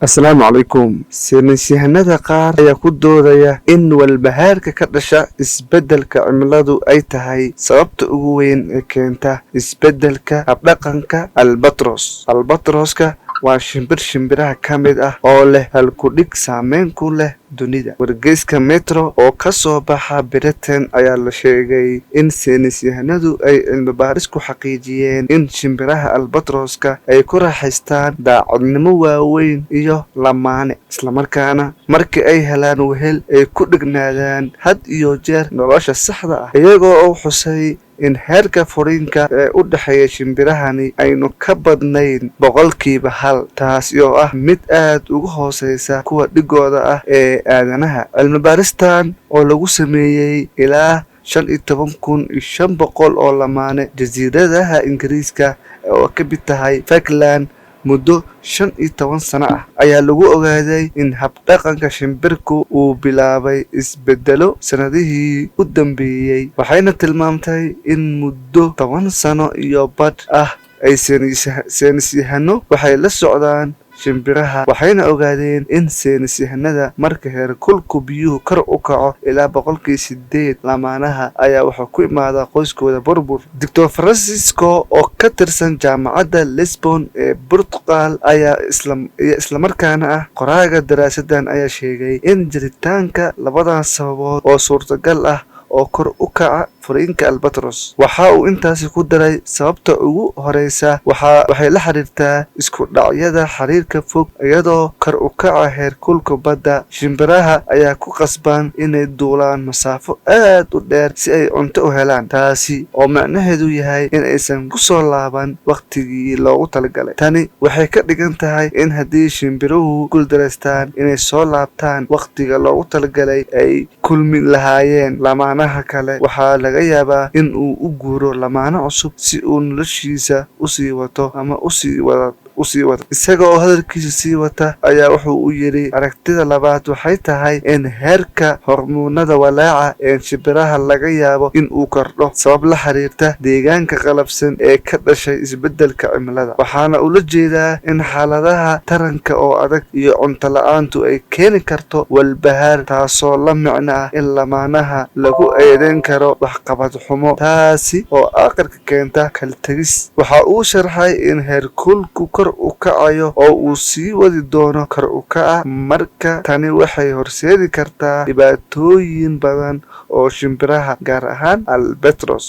Asalaamu calaykum. Saynisyahanada qaar ayaa ku doodaya in walbahaarka ka dhasha isbeddelka cimiladu ay tahay sababta ugu weyn ee keenta isbeddelka habdhaqanka albatros. Albatroska waa shimbiraha ka mid ah oo leh halkudhig saameyn ku leh dunida. Wargeyska Metro oo ka soo baxa Britain ayaa la sheegay in saynisyahanadu ay cilmi-baaris ku xaqiijiyeen in shimbiraha albatroska ay ku raaxaystaan daacadnimo waaweyn iyo lamaane, islamarkaana markii ay helaan wehel ay ku dhegnaadaan had iyo jeer nolosha saxda ah. Iyagoo uu xusay in heerka furiinka ee u dhexeeya shimbirahani aynu ka badnayn 1%, taas oo ah mid aad uga hooseysa kuwa dhigooda ah ee aadanaha. Cilmi-baaristan oo lagu sameeyey ilaa 15,500 oo lamaane jasiiradaha Ingiriiska oo ka mid tahay Falkland muddo 15 sano ah, ayaa lagu ogaaday in habdhaqanka shimbirku uu bilaabay isbeddelo sanadihii u dambeeyey, waxayna tilmaamtay in muddo 10 sano iyo badh ah ay saynisyahano waxay la socdaan shimbiraha, waxayna ogaadeen in saynisyahanada marka heerkulka biyuhu kor u kaco ilaa 8%, lamaanaha ayaa wuxuu ku imaada qoyskooda burbur. Dr. Francisco oo ka tirsan jaamacadda Lisbon ee Portugal ayaa islamarkaana ah qoraaga daraasadan ayaa sheegay in jiritaanka labadan sababood oo suurtagal ah oo kor u kaca furiinka albatros. Waxa uu intaasi ku daray sababta ugu horeysa waxay la xiriirtaa isku dhacyada xiriirka fog, iyadoo kor u kaca heerkulka badda. Shimbiraha ayaa ku qasban inay duulaan masaafo aad u dheer si ay cunto u helaan, taasi oo macnaheedu yahay in aysan ku soo laaban waqtigii loogu talagalay. Tani waxay ka dhigan tahay in haddii shimbiruhu guuldareystaan inay soo laabtaan waqtiga loogu talagalay ay kulmi lahaayeen lamaanaha kale, waxaa laga yaabaa in uu u guuro lamaane cusub si uu noloshiisa u sii wato ama u sii wado. Isaga oo hadalkiisa sii wata ayaa wuxuu u yidhi, aragtida labaad waxay tahay in heerka hormoonada walaaca ee shimbiraha laga yaabo in uu kordho sabab la xiriirta deegaanka qalafsan ee ka dhashay isbeddelka cimilada. Waxaana ula jeedaa in xaaladaha taranka oo adag iyo cunto la-aantu ay keeni karto walbahaar, taasoo la micno ah in lamaanaha lagu eedeyn karo waxqabad xumo, taasi oo aakhirka keenta kala tegis. Waxa uu sharxay in heerkulku kor u kacayo oo uu sii wadi doono kor u kaca, marka tani waxay horseedi kartaa dhibaatooyin badan oo shimbiraha gaar ahaan albatros.